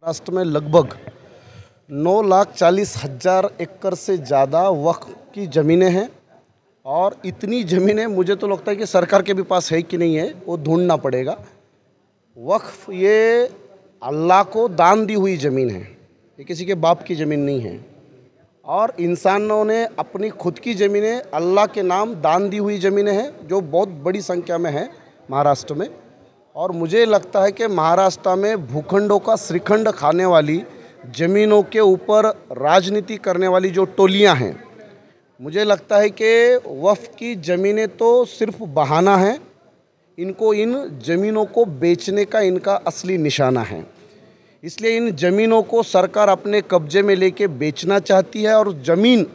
महाराष्ट्र में लगभग 9,40,000 एकड़ से ज़्यादा वक्फ की ज़मीनें हैं और इतनी ज़मीनें मुझे तो लगता है कि सरकार के भी पास है कि नहीं है, वो ढूंढना पड़ेगा। वक्फ ये अल्लाह को दान दी हुई ज़मीन है, ये किसी के बाप की ज़मीन नहीं है। और इंसानों ने अपनी खुद की ज़मीनें अल्लाह के नाम दान दी हुई ज़मीनें हैं, जो बहुत बड़ी संख्या में है महाराष्ट्र में। और मुझे लगता है कि महाराष्ट्र में भूखंडों का श्रीखंड खाने वाली ज़मीनों के ऊपर राजनीति करने वाली जो टोलियां हैं, मुझे लगता है कि वक्फ की ज़मीनें तो सिर्फ बहाना है। इनको इन ज़मीनों को बेचने का इनका असली निशाना है। इसलिए इन ज़मीनों को सरकार अपने कब्जे में लेके बेचना चाहती है। और ज़मीन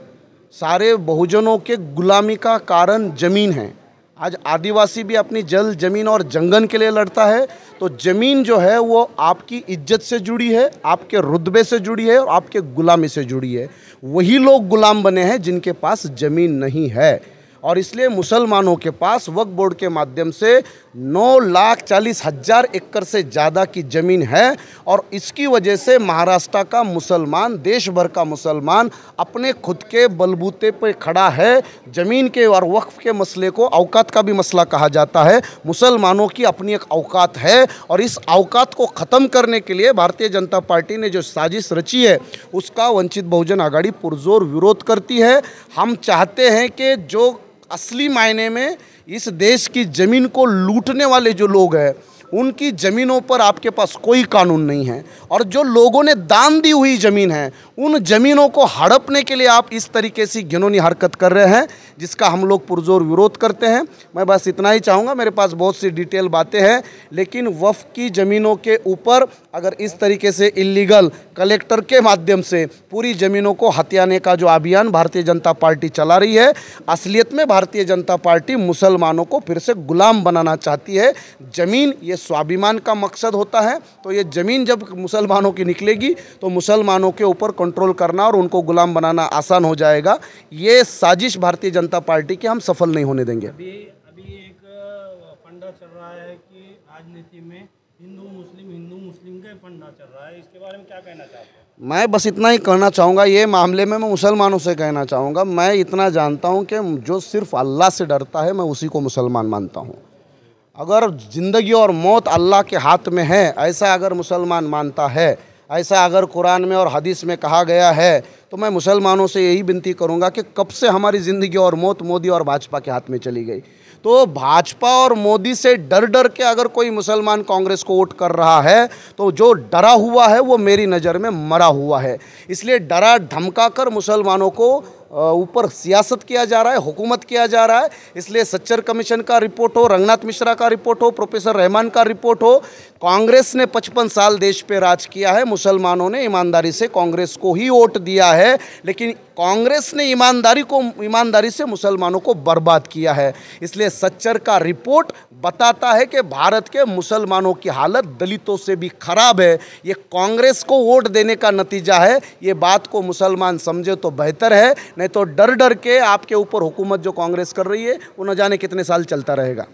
सारे बहुजनों के गुलामी का कारण ज़मीन है। आज आदिवासी भी अपनी जल ज़मीन और जंगल के लिए लड़ता है। तो ज़मीन जो है वो आपकी इज्जत से जुड़ी है, आपके रुतबे से जुड़ी है और आपके गुलामी से जुड़ी है। वही लोग गुलाम बने हैं जिनके पास ज़मीन नहीं है। और इसलिए मुसलमानों के पास वक्फ बोर्ड के माध्यम से 9,40,000 एकड़ से ज़्यादा की ज़मीन है। और इसकी वजह से महाराष्ट्र का मुसलमान, देश भर का मुसलमान अपने खुद के बलबूते पर खड़ा है। ज़मीन के और वक्फ के मसले को औकात का भी मसला कहा जाता है। मुसलमानों की अपनी एक औकात है और इस औकात को ख़त्म करने के लिए भारतीय जनता पार्टी ने जो साजिश रची है, उसका वंचित बहुजन आघाड़ी पुरजोर विरोध करती है। हम चाहते हैं कि जो असली मायने में इस देश की ज़मीन को लूटने वाले जो लोग हैं, उनकी ज़मीनों पर आपके पास कोई कानून नहीं है। और जो लोगों ने दान दी हुई ज़मीन है, उन ज़मीनों को हड़पने के लिए आप इस तरीके से घिनौनी हरकत कर रहे हैं, जिसका हम लोग पुरजोर विरोध करते हैं। मैं बस इतना ही चाहूँगा, मेरे पास बहुत सी डिटेल बातें हैं, लेकिन वक्फ की ज़मीनों के ऊपर अगर इस तरीके से इलीगल कलेक्टर के माध्यम से पूरी ज़मीनों को हथियाने का जो अभियान भारतीय जनता पार्टी चला रही है, असलियत में भारतीय जनता पार्टी मुसलमानों को फिर से गुलाम बनाना चाहती है। ज़मीन ये स्वाभिमान का मकसद होता है, तो ये ज़मीन जब मुसलमानों की निकलेगी तो मुसलमानों के ऊपर कंट्रोल करना और उनको गुलाम बनाना आसान हो जाएगा। ये साजिश भारतीय जनता पार्टी की हम सफल नहीं होने देंगे। अभी एक फंडा चल रहा है कि राजनीति में हिंदू मुस्लिम का फंडा चल रहा है, इसके बारे में क्या कहना चाहते हैं? मैं बस इतना ही कहना चाहूँगा, ये मामले में मैं मुसलमानों से कहना चाहूँगा, मैं इतना जानता हूँ कि जो सिर्फ अल्लाह से डरता है, मैं उसी को मुसलमान मानता हूँ। अगर ज़िंदगी और मौत अल्लाह के हाथ में है, ऐसा अगर मुसलमान मानता है, ऐसा अगर कुरान में और हदीस में कहा गया है, तो मैं मुसलमानों से यही विनती करूंगा कि कब से हमारी ज़िंदगी और मौत मोदी और भाजपा के हाथ में चली गई। तो भाजपा और मोदी से डर डर के अगर कोई मुसलमान कांग्रेस को वोट कर रहा है, तो जो डरा हुआ है वो मेरी नज़र में मरा हुआ है। इसलिए डरा धमका कर मुसलमानों को ऊपर सियासत किया जा रहा है, हुकूमत किया जा रहा है। इसलिए सच्चर कमीशन का रिपोर्ट हो, रंगनाथ मिश्रा का रिपोर्ट हो, प्रोफेसर रहमान का रिपोर्ट हो, कांग्रेस ने 55 साल देश पे राज किया है। मुसलमानों ने ईमानदारी से कांग्रेस को ही वोट दिया है, लेकिन कांग्रेस ने ईमानदारी से मुसलमानों को बर्बाद किया है। इसलिए सच्चर का रिपोर्ट बताता है कि भारत के मुसलमानों की हालत दलितों से भी खराब है। ये कांग्रेस को वोट देने का नतीजा है। ये बात को मुसलमान समझे तो बेहतर है, नहीं तो डर डर के आपके ऊपर हुकूमत जो कांग्रेस कर रही है, वो न जाने कितने साल चलता रहेगा।